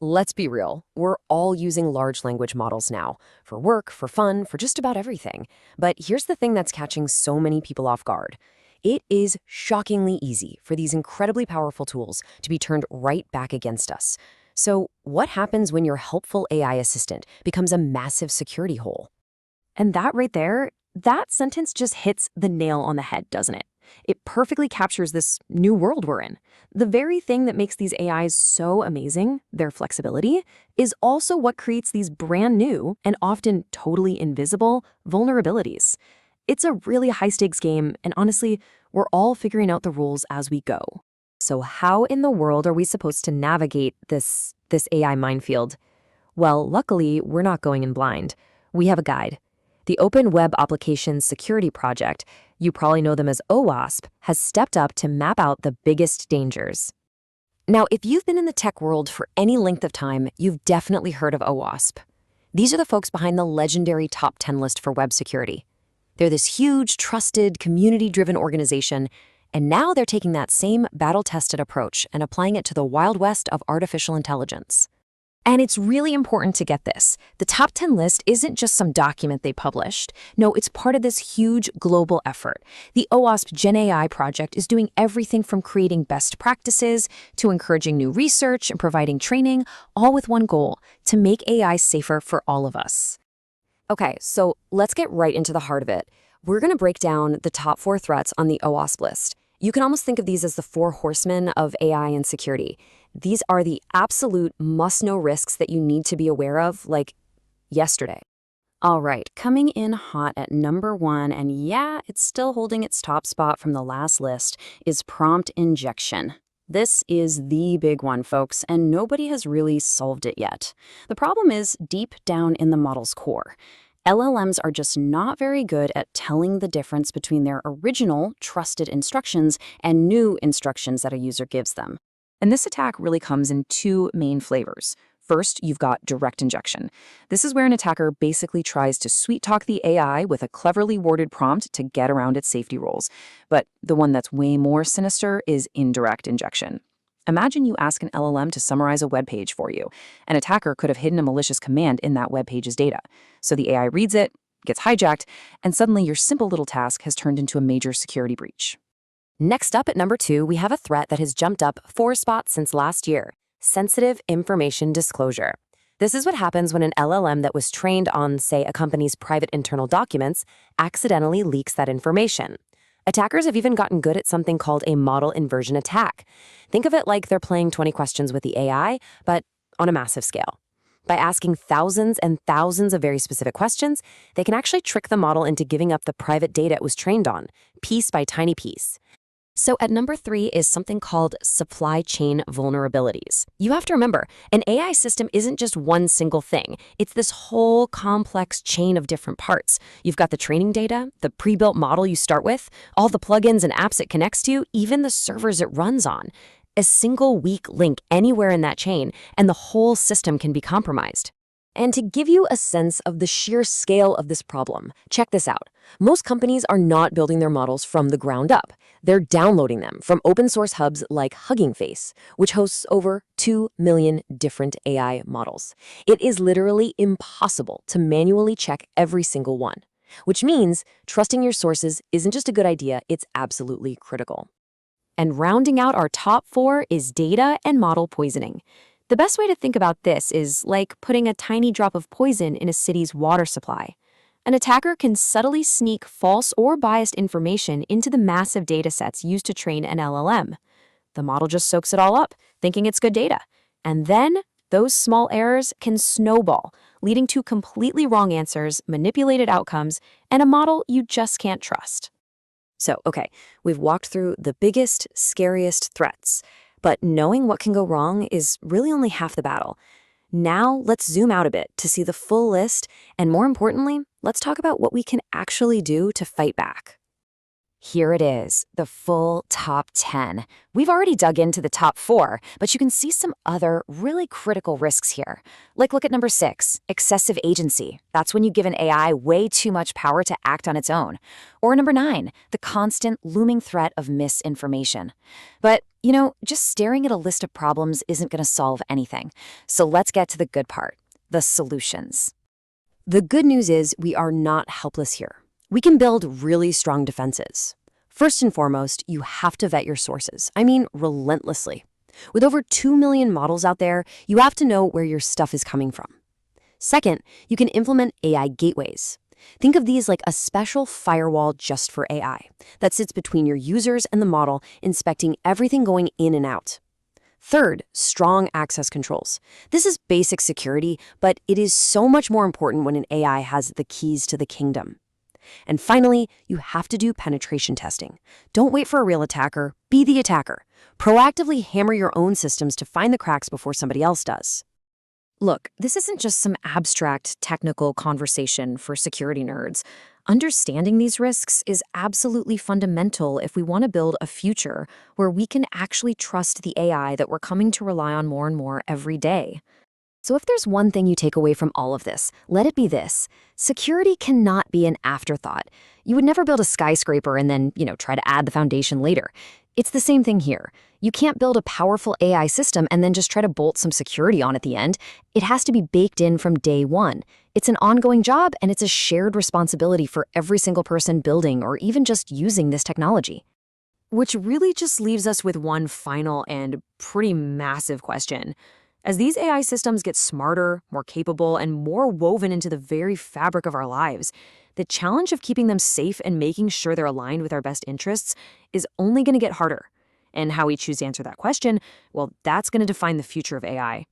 Let's be real, we're all using large language models now, for work, for fun, for just about everything. But here's the thing that's catching so many people off guard. It is shockingly easy for these incredibly powerful tools to be turned right back against us. So, what happens when your helpful AI assistant becomes a massive security hole? And that right there, that sentence just hits the nail on the head, doesn't it? It perfectly captures this new world we're in. The very thing that makes these AIs so amazing, their flexibility, is also what creates these brand new and often totally invisible vulnerabilities. It's a really high-stakes game, and honestly, we're all figuring out the rules as we go. So, how in the world are we supposed to navigate this AI minefield? Well, luckily, we're not going in blind. We have a guide. The Open Web Application Security Project, you probably know them as OWASP, has stepped up to map out the biggest dangers. Now, if you've been in the tech world for any length of time, you've definitely heard of OWASP. These are the folks behind the legendary top 10 list for web security. They're this huge, trusted, community-driven organization, and now they're taking that same battle-tested approach and applying it to the Wild West of artificial intelligence. And it's really important to get this. The top 10 list isn't just some document they published. No, it's part of this huge global effort. The OWASP GenAI project is doing everything from creating best practices to encouraging new research and providing training, all with one goal: to make AI safer for all of us. Okay, so let's get right into the heart of it. We're going to break down the top 4 threats on the OWASP list. You can almost think of these as the 4 horsemen of AI and security. These are the absolute must-know risks that you need to be aware of, like yesterday. All right, coming in hot at number 1, and yeah, it's still holding its top spot from the last list, is prompt injection. This is the big one, folks, and nobody has really solved it yet. The problem is deep down in the model's core. LLMs are just not very good at telling the difference between their original, trusted instructions and new instructions that a user gives them. And this attack really comes in 2 main flavors. First, you've got direct injection. This is where an attacker basically tries to sweet-talk the AI with a cleverly worded prompt to get around its safety rules. But the one that's way more sinister is indirect injection. Imagine you ask an LLM to summarize a web page for you. An attacker could have hidden a malicious command in that web page's data. So the AI reads it, gets hijacked, and suddenly your simple little task has turned into a major security breach. Next up at number 2, we have a threat that has jumped up 4 spots since last year: sensitive information disclosure. This is what happens when an LLM that was trained on, say, a company's private internal documents accidentally leaks that information. Attackers have even gotten good at something called a model inversion attack. Think of it like they're playing 20 questions with the AI, but on a massive scale. By asking thousands and thousands of very specific questions, they can actually trick the model into giving up the private data it was trained on, piece by tiny piece. So at number 3 is something called supply chain vulnerabilities. You have to remember, an AI system isn't just one single thing. It's this whole complex chain of different parts. You've got the training data, the pre-built model you start with, all the plugins and apps it connects to, even the servers it runs on. A single weak link anywhere in that chain, and the whole system can be compromised. And to give you a sense of the sheer scale of this problem, check this out. Most companies are not building their models from the ground up. They're downloading them from open source hubs like Hugging Face, which hosts over 2 million different AI models. It is literally impossible to manually check every single one, which means trusting your sources isn't just a good idea, it's absolutely critical. And rounding out our top 4 is data and model poisoning. The best way to think about this is like putting a tiny drop of poison in a city's water supply. An attacker can subtly sneak false or biased information into the massive data sets used to train an LLM. The model just soaks it all up, thinking it's good data. And then those small errors can snowball, leading to completely wrong answers, manipulated outcomes, and a model you just can't trust. So, okay, we've walked through the biggest, scariest threats. But knowing what can go wrong is really only half the battle. Now, let's zoom out a bit to see the full list, and more importantly, let's talk about what we can actually do to fight back. Here it is, the full top 10. We've already dug into the top 4, but you can see some other really critical risks here. Like look at number 6, excessive agency. That's when you give an AI way too much power to act on its own. Or number 9, the constant looming threat of misinformation. But, just staring at a list of problems isn't going to solve anything. So let's get to the good part, the solutions. The good news is we are not helpless here. We can build really strong defenses. First and foremost, you have to vet your sources. I mean, relentlessly. With over 2 million models out there, you have to know where your stuff is coming from. Second, you can implement AI gateways. Think of these like a special firewall just for AI that sits between your users and the model, inspecting everything going in and out. Third, strong access controls. This is basic security, but it is so much more important when an AI has the keys to the kingdom. And finally, you have to do penetration testing. Don't wait for a real attacker, be the attacker. Proactively hammer your own systems to find the cracks before somebody else does. Look, this isn't just some abstract technical conversation for security nerds. Understanding these risks is absolutely fundamental if we want to build a future where we can actually trust the AI that we're coming to rely on more and more every day. So if there's one thing you take away from all of this, let it be this. Security cannot be an afterthought. You would never build a skyscraper and then, try to add the foundation later. It's the same thing here. You can't build a powerful AI system and then just try to bolt some security on at the end. It has to be baked in from day one. It's an ongoing job, and it's a shared responsibility for every single person building or even just using this technology. Which really just leaves us with one final and pretty massive question. As these AI systems get smarter, more capable, and more woven into the very fabric of our lives, the challenge of keeping them safe and making sure they're aligned with our best interests is only going to get harder. And how we choose to answer that question, well, that's going to define the future of AI.